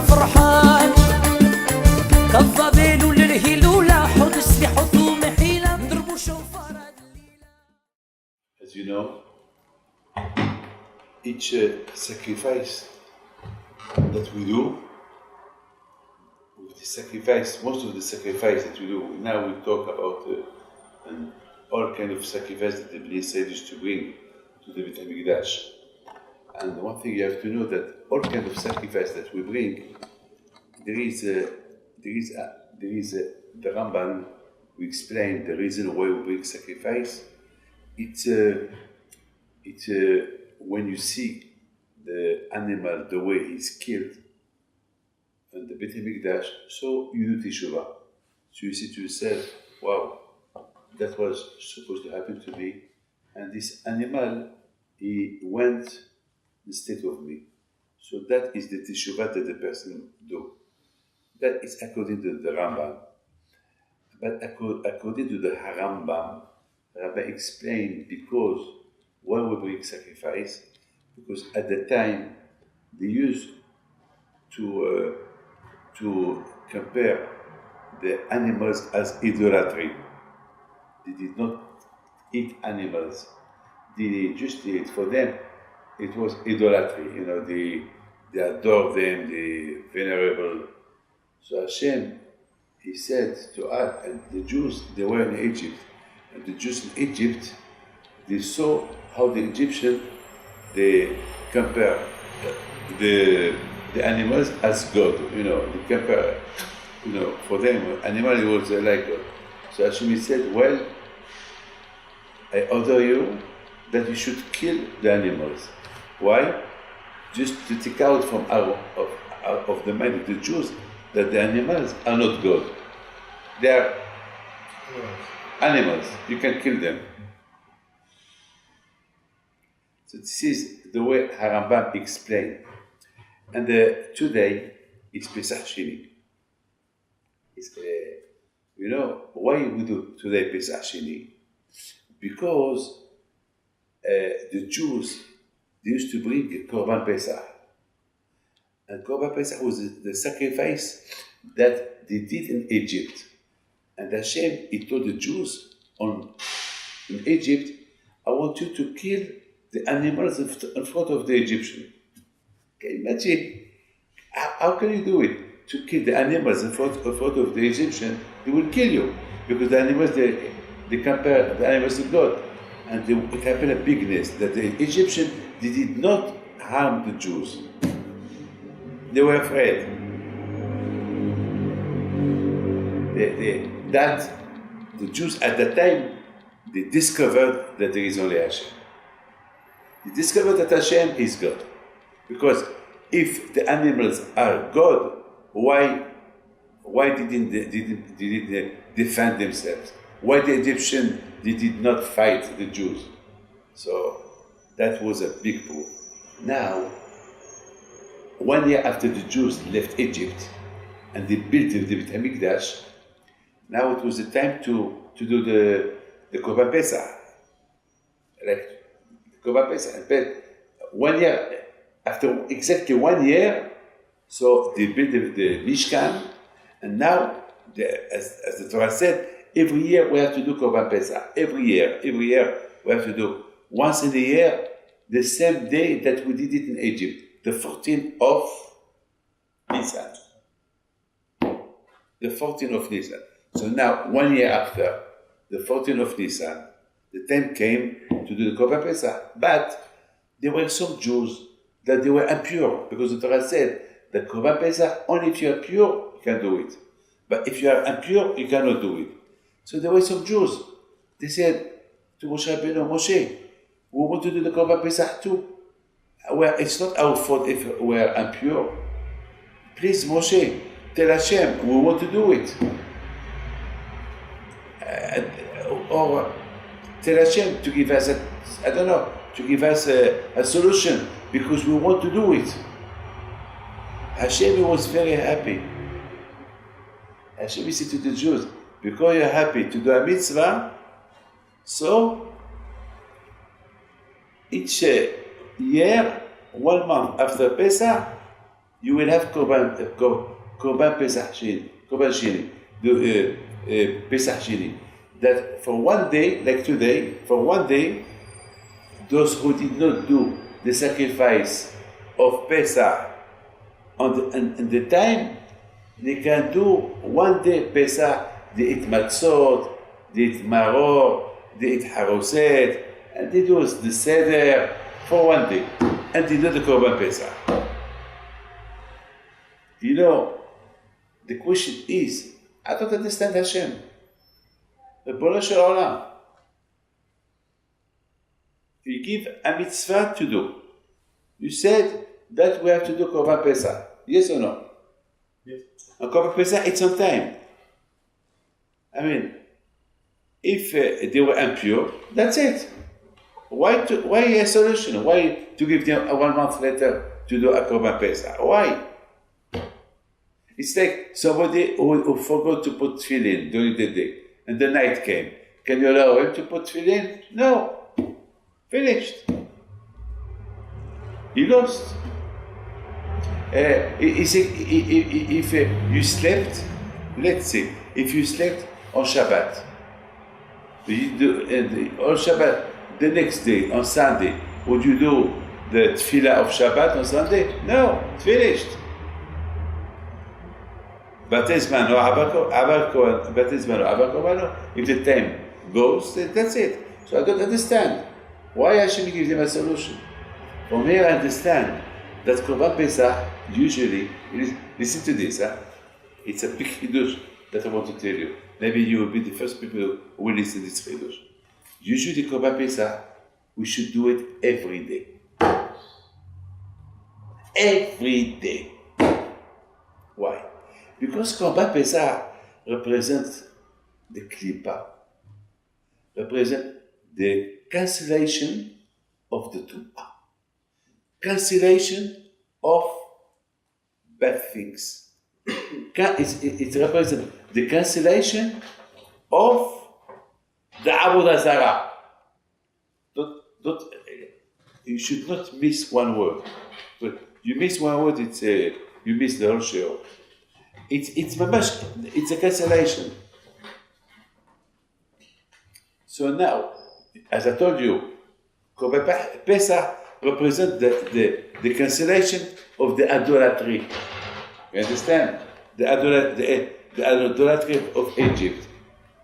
فرحان كالظبيل للهلولة حط سلاح حطوم حيلة نضربوا شوفار الليلة. As you know, each sacrifice that we do, with the sacrifice, most of the sacrifice that we do, now we talk about all kind of sacrifice that the Bnei Israel used to bring to the Beit HaMikdash. And one thing you have to know that all kind of sacrifice that we bring, there is the Ramban. We explain the reason why we bring sacrifice. It's when you see the animal, the way he's killed, and the Beit HaMikdash, so you do teshuvah. So you say to yourself, wow, that was supposed to happen to me, and this animal, he went instead of me. So that is the teshuvah that the person do. That is according to the Rambam. But according to the Harambam, Rabbi explained because why we bring sacrifice, because at the time they used to compare the animals as idolatry. They did not eat animals. They just ate. For them, it was idolatry. You know, they adore them, they venerable. So Hashem, he said to us, and the Jews, they were in Egypt, and the Jews in Egypt, they saw how the Egyptians, they compare the animals as God. You know, they compare, you know, for them, animal was like God. So Hashem said, well, I order you that you should kill the animals. Why? Just to take out from out of the mind of the Jews that the animals are not God. They are animals. You can kill them. So this is the way Harambam explained. And today it's Pesach Sheni. You know why we do today Pesach Sheni? Because the Jews, they used to bring a Korban Pesach. And Korban Pesach was the sacrifice that they did in Egypt. And Hashem, he told the Jews in Egypt, I want you to kill the animals in front of the Egyptian. Can you imagine? How can you do it? To kill the animals in front of the Egyptian, they will kill you. Because the animals, they compare the animals to God. And it happened a bigness that the Egyptian, they did not harm the Jews. They were afraid. That the Jews at that time, they discovered that there is only Hashem. They discovered that Hashem is God. Because if the animals are God, why didn't they defend themselves? Why the Egyptians, they did not fight the Jews? So that was a big proof. Now, 1 year after the Jews left Egypt and they built the Beit HaMikdash, now it was the time to do the Korban Pesach. Like Korban Pesach. But 1 year, after exactly 1 year, so they built the Mishkan, and now, as the Torah said, every year we have to do Korban Pesach. Every year we have to do once in a year, the same day that we did it in Egypt, the 14th of Nisan. The 14th of Nisan. So now, 1 year after, the 14th of Nisan, the time came to do the Korban Pesach. But there were some Jews that they were impure, because the Torah said that Korban Pesach, only if you are pure, you can do it. But if you are impure, you cannot do it. So there were some Jews. They said to Moshe Rabbeinu, Moshe, we want to do the Korban Pesach too. Well, it's not our fault if we are impure. Please, Moshe, tell Hashem, we want to do it. Or tell Hashem to give us to give us a solution, because we want to do it. Hashem was very happy. Hashem said to the Jews, because you're happy to do a mitzvah, so each year, 1 month after Pesach, you will have korban Pesach Sheni, korban Sheni, Pesach Sheni. That for one day, like today, for one day, those who did not do the sacrifice of Pesach on the time, they can do one day Pesach. They eat matzot, they eat maror, they eat haroset, and they do the seder for one day, and they do the korban Pesach. You know, the question is, I don't understand Hashem. Buenos shel olam. You give a mitzvah to do. You said that we have to do korban Pesach. Yes or no? Yes. And korban Pesach, it's on time. I mean, if they were impure, that's it. Why a solution? Why to give them 1 month later to do a korban Pesach? Why? It's like somebody who forgot to put tefillin during the day, and the night came. Can you allow him to put tefillin? No. Finished. He lost. If you slept, let's say, if you slept on Shabbat, you do, on Shabbat, the next day, on Sunday, would you do the tefillah of Shabbat on Sunday? No, it's finished. If the time goes, that's it. So I don't understand. Why Hashem gives them a solution? From here I understand that Korban Pesach usually, listen to this, it's a big chidush that I want to tell you. Maybe you will be the first people who will listen to this chidush. Usually Korban Pesach, we should do it every day. Every day. Why? Because Korban Pesach represents the klipa, represents the cancellation of the tum'ah, cancellation of bad things. It represents the cancellation of the Avodah Zarah. You should not miss one word. But you miss one word, you miss the whole show. It's a cancellation. So now, as I told you, Korban Pesach represents the cancellation of the idolatry. You understand? The idolatry of Egypt.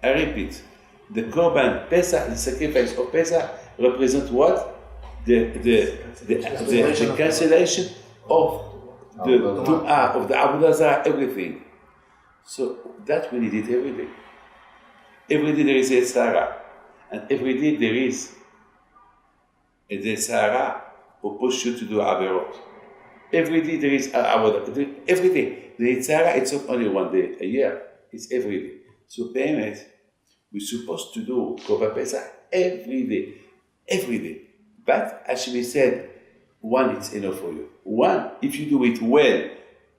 I repeat, the Korban Pesach, the sacrifice of Pesach, represents what? The cancellation of the Tum'ah, of the Avodah Zarah, everything. So that we need it every day. Every day there is a Sahara, and every day there is a Sahara who push you to do Averot. Every day there is Avodah. Every day. The Sahara, it's not only one day a year, it's every day. So payment, we're supposed to do Korban Pesach every day. Every day. But Hashem said, one is enough for you. One, if you do it well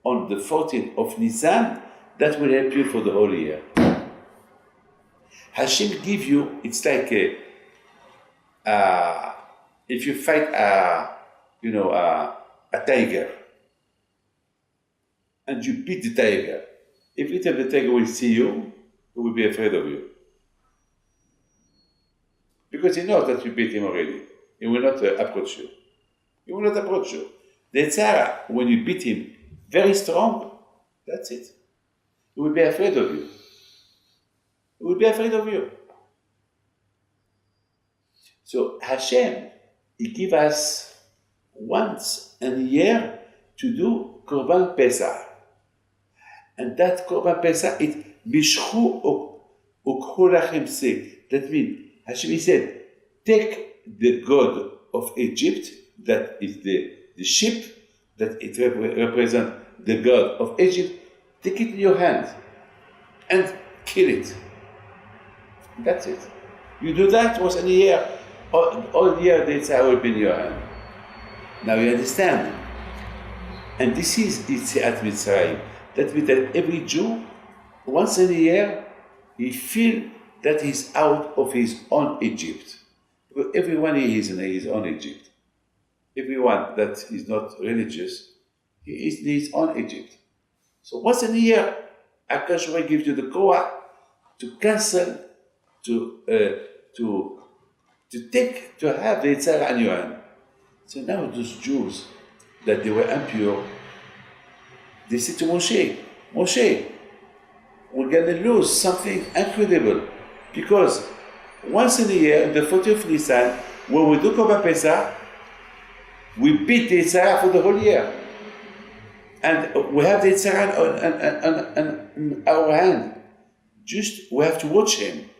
on the 14th of Nisan, that will help you for the whole year. Hashem give you, it's like if you fight a tiger, and you beat the tiger, every time the tiger will see you, he will be afraid of you. Because he knows that you beat him already. He will not approach you. He will not approach you. The Tzara, when you beat him very strong, that's it. He will be afraid of you. He will be afraid of you. So Hashem, He gives us once a year to do Korban Pesach. And that Korban Pesach, it Mishchu ukhu lachem seh. That means, Hashem said, take the God of Egypt, that is the sheep, that it represents the God of Egypt, take it in your hand and kill it. That's it. You do that once in a year, all year the Tzara will be in your hand. Now you understand. And this is Yetziat Mitzrayim. That means that every Jew, once in a year, he feels that he's out of his own Egypt. Because everyone is in his own Egypt. Everyone that is not religious, He's on Egypt. So once in a year, Akash will give you the koah to cancel, to have the Yitzhak on your hand. So now those Jews that they were impure, they said to Moshe, we're going to lose something incredible, because once in a year, in the 40th Nisan, when we do Korban Pesach, we beat the Yitzhak for the whole year. And we have the Yitzhak on our hand. Just, we have to watch him.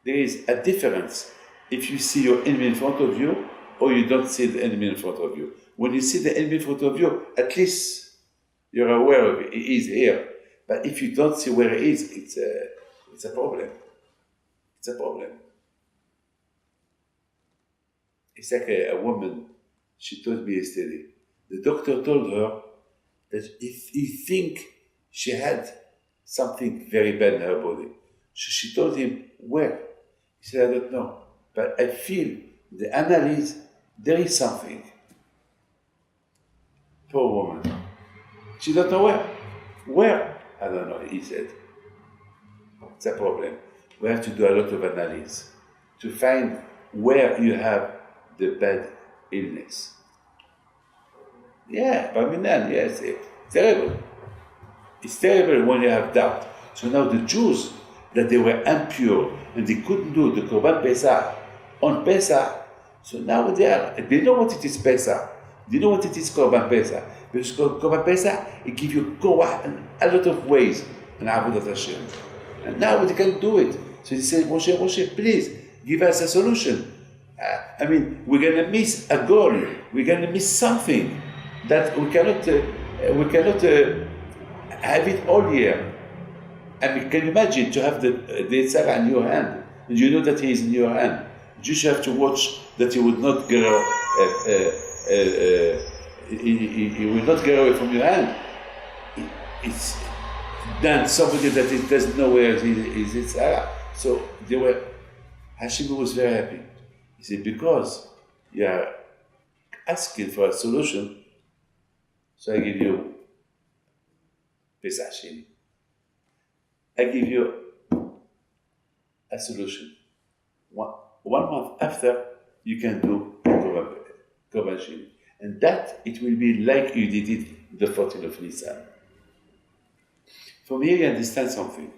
There is a difference if you see your enemy in front of you or you don't see the enemy in front of you. When you see the enemy in front of you, at least you're aware of it. He is here. But if you don't see where he is, it's a problem. It's a problem. It's like a woman, she told me yesterday. The doctor told her that if he think she had something very bad in her body. So she told him, where? He said, I don't know. But I feel the analysis, there is something. Poor woman. She don't know where. Where? I don't know, he said. It's a problem. We have to do a lot of analysis to find where you have the bad illness. Yeah, Baminan, yes, it's terrible. It's terrible when you have doubt. So now the Jews, that they were impure and they couldn't do the Korban Pesach on Pesach, so now they know what it is Pesach. They know what it is Korban Pesach. Because Korban Pesach, it gives you koah in a lot of ways in Avodat Hashem. And now they can do it. So they say, Moshe, please, give us a solution. We're going to miss a goal. We're going to miss something that we cannot have it all year. Can you imagine to have the Yitzhak in your hand, and you know that he is in your hand? You just have to watch that he would not go. He will not get away from your hand. It's then somebody that doesn't know where is Yitzhak. So Hashem was very happy. He said, because you are asking for a solution, so I give you Pesach. I give you a solution. One month after, you can do Korban Sheni. And that, it will be like you did it the 14th of Nisan. From here, you understand something.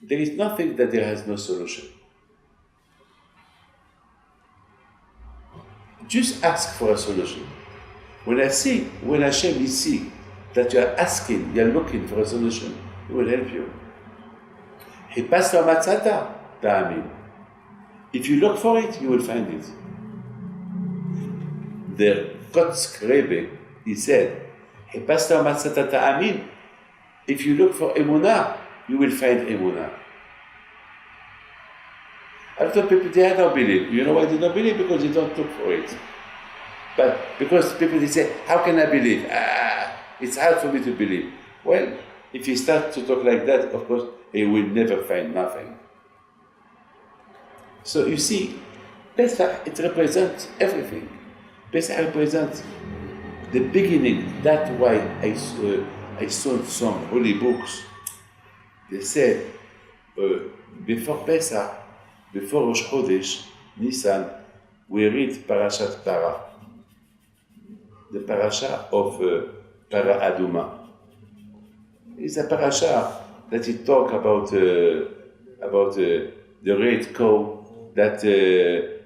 There is nothing that there has no solution. Just ask for a solution. When Hashem is see that you are asking, you are looking for a solution, He will help you. חיפשת ומצאת, תאמין. If you look for it, you will find it. The Kotzk Rebbe, he said, חיפשת ומצאת, תאמין. If you look for emunah, you will find emunah. A lot of people, they don't believe. You know why they don't believe? Because they don't look for it. But because people, they say, how can I believe? It's hard for me to believe. Well, if you start to talk like that, of course, you will never find nothing. So you see, Pesach, it represents everything. Pesach represents the beginning. That's why I saw some holy books. They said, before Pesach, before Rosh Chodesh, Nisan, we read Parashat Para, the Parasha of Para Aduma. It's a Parasha that it talks about the red cow, that the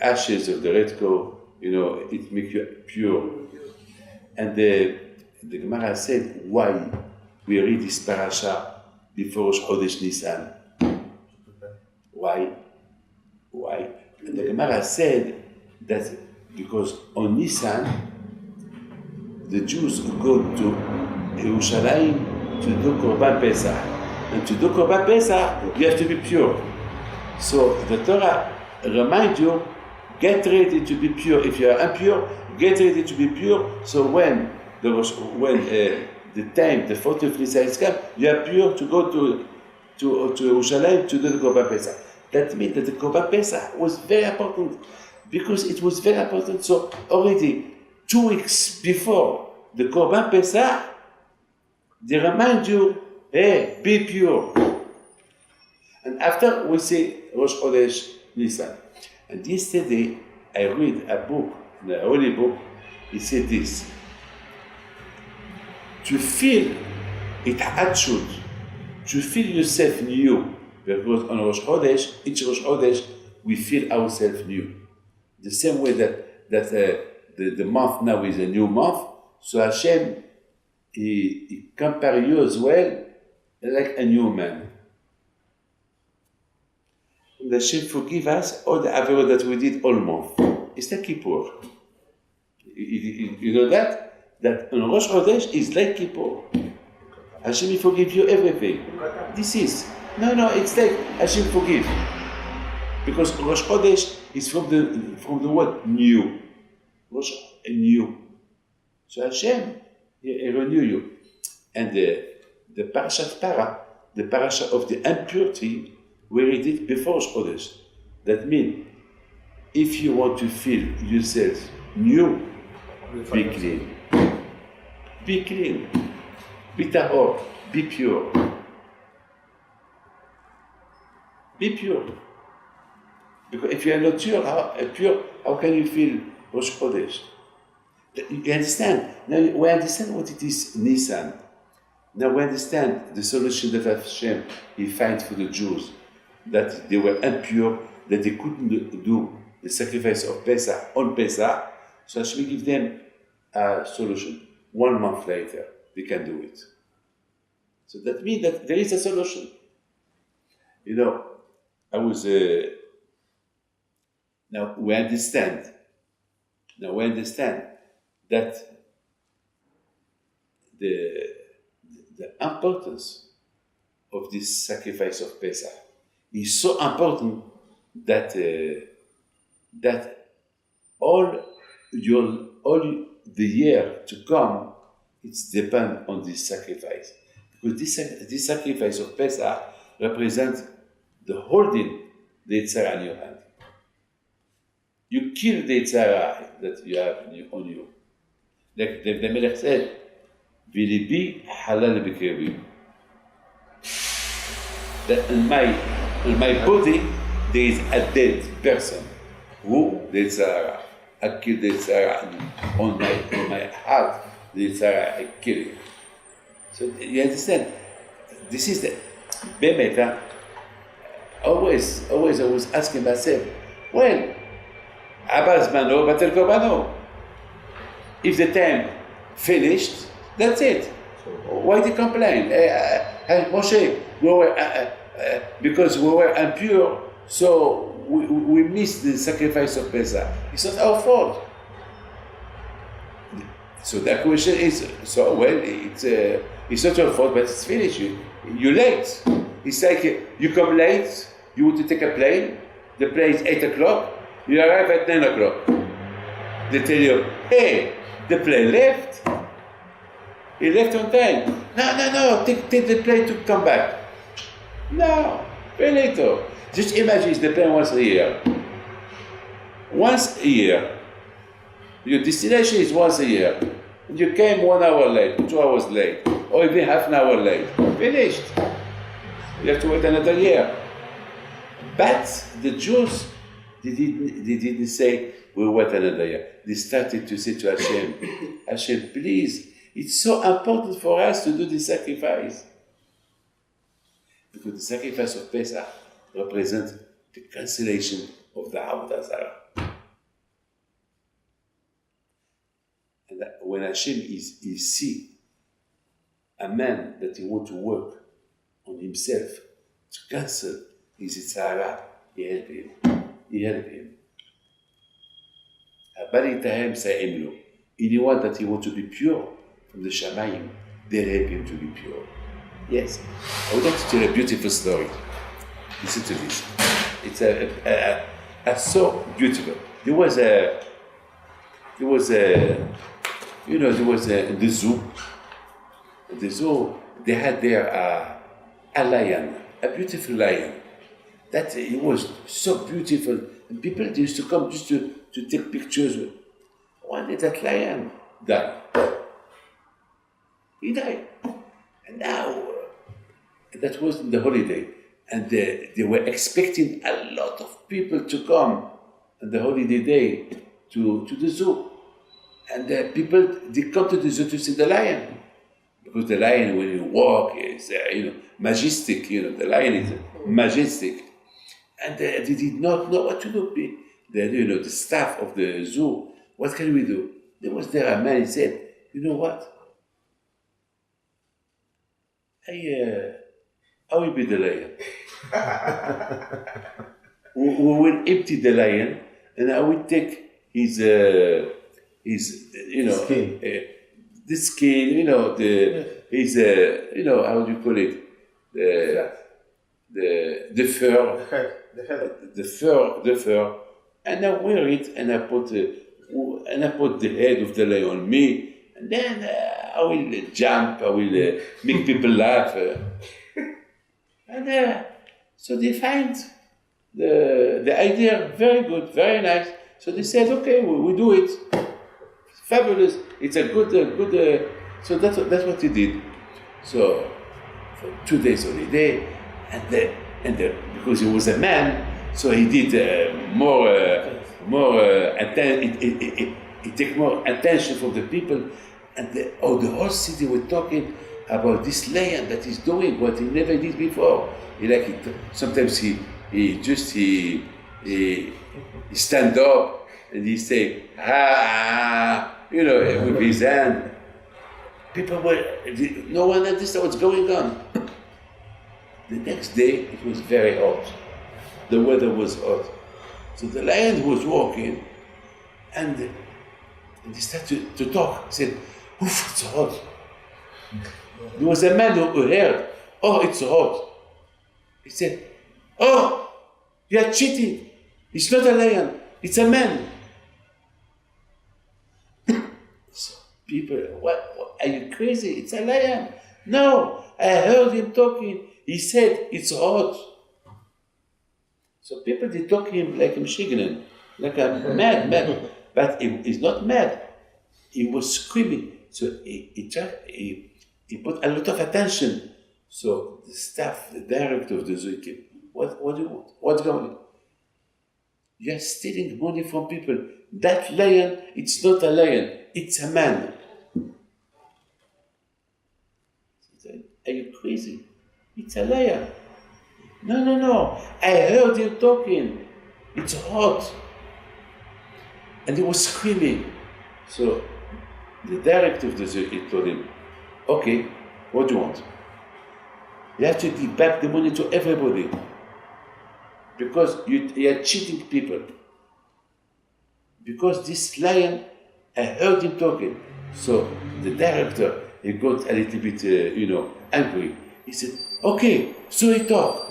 ashes of the red cow, it makes you pure. And the Gemara said, why we read this Parasha before Rosh Chodesh Nisan? Why? And the Gemara said that because on Nisan, the Jews go to Yerushalayim to do Korban Pesach. And to do Korban Pesach, you have to be pure. So the Torah reminds you, get ready to be pure. If you are impure, get ready to be pure. So when the time, the 40th Nisan is come, you are pure to go to Yerushalayim to do the Korban Pesach. That means that the Korban Pesach was very important, because it was very important. So already 2 weeks before the Korban Pesach, they remind you, hey, be pure. And after we say Rosh Chodesh Nisan. And yesterday I read a book, the holy book, it said this. To feel it attitude, to feel yourself new, because on Rosh Chodesh, each Rosh Chodesh, we feel ourselves new. The same way that the month now is a new month, so Hashem, he compare you as well like a new man. And Hashem forgive us all the average that we did all month. It's like Kippur. You know that? That on Rosh Chodesh is like Kippur. Hashem will forgive you everything. This is. No, it's like Hashem forgive. Because Rosh Chodesh is from the word new. Rosh, new. So Hashem, he renew you. And the Parsha the Parsha of the impurity, we read it before Rosh Chodesh. That means, if you want to feel yourself new, be clean. Be clean. Be tahor. Be pure. Be pure. Because if you are not pure, how can you feel Rosh Chodesh? You understand? Now we understand what it is Nisan. Now we understand the solution that Hashem he find for the Jews, that they were impure, that they couldn't do the sacrifice of Pesach on Pesach. So Hashem give them a solution. 1 month later, they can do it. So that means that there is a solution. You know, I was. Now we understand that the importance of this sacrifice of Pesach is so important that all the year to come, it's depend on this sacrifice. Because this sacrifice of Pesach represents the holding the Yitzhak in your hand. You kill the Yitzhak that you have on you. Like the Melech said, V'libi halal b'krevi. That in my body there is a dead person. Who? The Yitzhak. I kill the Yitzhak on my heart. The Yitzhak I kill it. So you understand? This is the Bemet. Always I was asking myself, well, Abbas Mano, Batel Kobano. If the time finished, that's it. Why they complain? Moshe, because we were impure, so we missed the sacrifice of Pesach. It's not our fault. So the question is, so well, it's not your fault, but it's finished. You're late. It's like you come late, you want to take a plane, the plane is 8 o'clock, you arrive at 9 o'clock. They tell you, hey, the plane left. He left on time. No, take the plane to come back. No, very later. Just imagine the plane once a year. Once a year. Your destination is once a year. And you came 1 hour late, 2 hours late, or even half an hour late. Finished. You have to wait another year. But the Jews, they didn't say, we'll wait another year. They started to say to Hashem, Hashem, please, it's so important for us to do the sacrifice. Because the sacrifice of Pesach represents the cancellation of the Avodah Zarah. And that when Hashem is see a man that he wants to work on himself to cancel his Yitzhara, he help him. Anyone that he wants to be pure from the Shamayim, they help him to be pure. Yes. I would like to tell a beautiful story. Listen to this. It's a so beautiful. There was in the zoo. In the zoo, they had there a lion, a beautiful lion. That it was so beautiful. And people used to come just to take pictures with. one day that lion died. He died. And now, that was the holiday. And they were expecting a lot of people to come on the holiday day to the zoo. And people, they come to the zoo to see the lion. Because the lion, when you walk, is majestic. The lion is majestic. And they did not know what to do. The staff of the zoo, what can we do? There was there a man, he said, you know what? I will be the lion. we will empty the lion, and I will take his skin. The skin, his how do you call it? The fur, the fur, and I wear it, and I put the head of the lion on me, and then I will jump, I will make people laugh, and so they find the idea very good, very nice. So they said, okay, we do it. Fabulous. It's a good. So that's what he did. So for 2 days holiday, and because he was a man, so he did more attention. He take more attention from the people, and the whole city were talking about this lion that he's doing what he never did before. He like it. Sometimes he stand up and he say with his hand. People no one understood what's going on. The next day it was very hot. The weather was hot. So the lion was walking and he started to talk. He said, "Oof, it's hot." There was a man who heard, "Oh, it's hot." He said, "Oh, you are cheating. It's not a lion, it's a man." So people, what? Are you crazy? It's a lion. No, I heard him talking. He said it's hot. So people, they talk him like a Michigan, like a mad. But he's not mad. He was screaming. So he put a lot of attention. So the staff, the director of the zoo came. What do you want? What's going on? You're stealing money from people. That lion, it's not a lion, it's a man. Are you crazy? It's a lion. No. I heard him talking. It's hot. And he was screaming. So the director of the zoo, he told him, okay, what do you want? You have to give back the money to everybody. Because you are cheating people. Because this lion, I heard him talking. So the director, he got a little bit, angry. He said, okay, so he talked.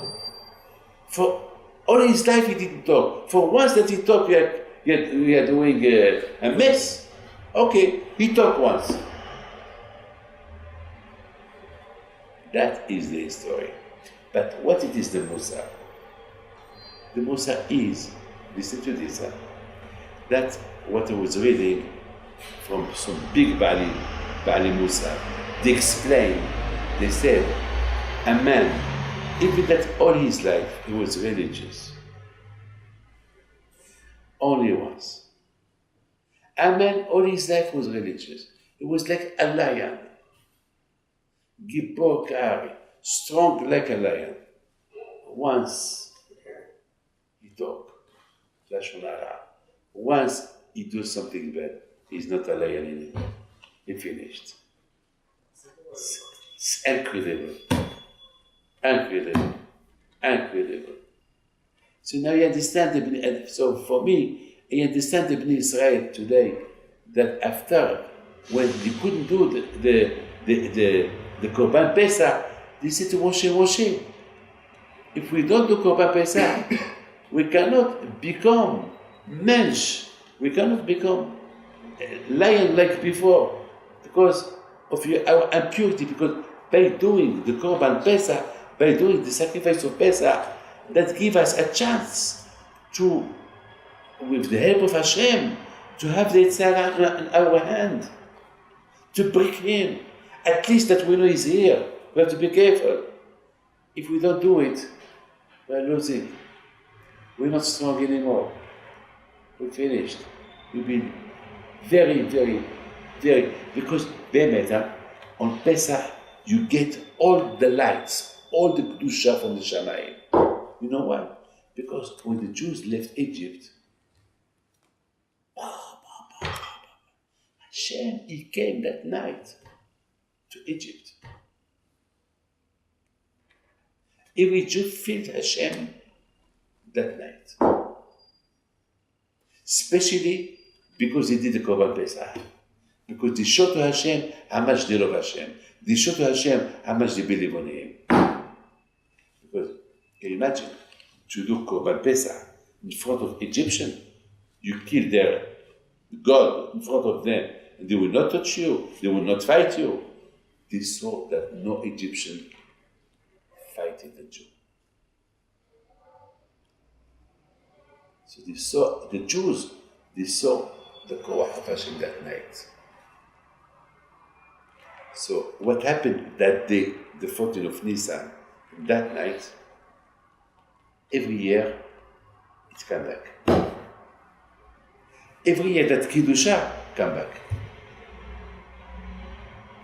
For all his life he didn't talk. For once that he talked, we are doing a mess. Okay, he talked once. That is the story. But what it is the Musa? The Musa is, listen to this, that what I was reading from some big Bali Musa, they explained, they said, a man, even that all his life he was religious, only once. A man all his life was religious. He was like a lion, Gibor Kari, strong like a lion. Once he talk, Lashon Hara. Once he do something bad, he's not a lion anymore. He finished. It's incredible. So now you understand, so for me, I understand the Bnei Israel today, that after, when they couldn't do the Korban Pesach, they said to Moshe, if we don't do Korban Pesach, we cannot become mensch, we cannot become lion like before, because of our impurity, because by doing the Korban Pesach, by doing the sacrifice of Pesach, that gives us a chance to, with the help of Hashem, to have the Yitzhak in our hand, to break him. At least that we know he's here. We have to be careful. If we don't do it, we're losing. We're not strong anymore. We're finished. We've been very, very, very, because on Pesach, you get all the lights, all the Kedusha from the Shamayim. You know why? Because when the Jews left Egypt, Hashem, he came that night to Egypt. Every Jew felt Hashem that night. Especially because they did the Korban Pesach. Because they showed to Hashem how much they love Hashem. They showed to Hashem how much they believe on Him. Because, can you imagine, to do Korban Pesach in front of Egyptians, you kill their God in front of them, and they will not touch you, they will not fight you. They saw that no Egyptian fighting the Jew. So they saw, the Jews, they saw the Koach of Hashem that night. So what happened that day, the 14th of Nisan, that night, every year, it come back. Every year that Kiddusha come back.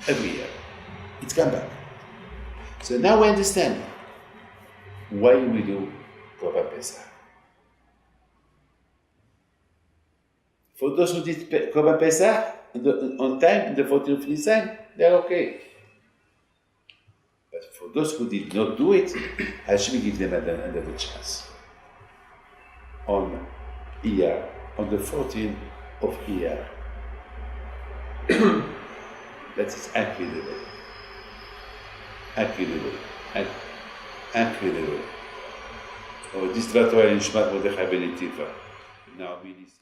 Every year, it come back. So now we understand why we do Korban Pesach. For those who did Korban Pesach on time, the 14th of Nisan, they're okay. But for those who did not do it, Hashem give them another chance. On Iyar, on the 14th of Iyar. That is incredible. Incredible. Incredible. Oh, this Torah in Shmat Mordechai ben Tiva. Now we need to see.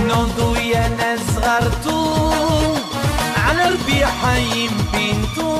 نضوي نزغرتو على ربيع حيم بنتو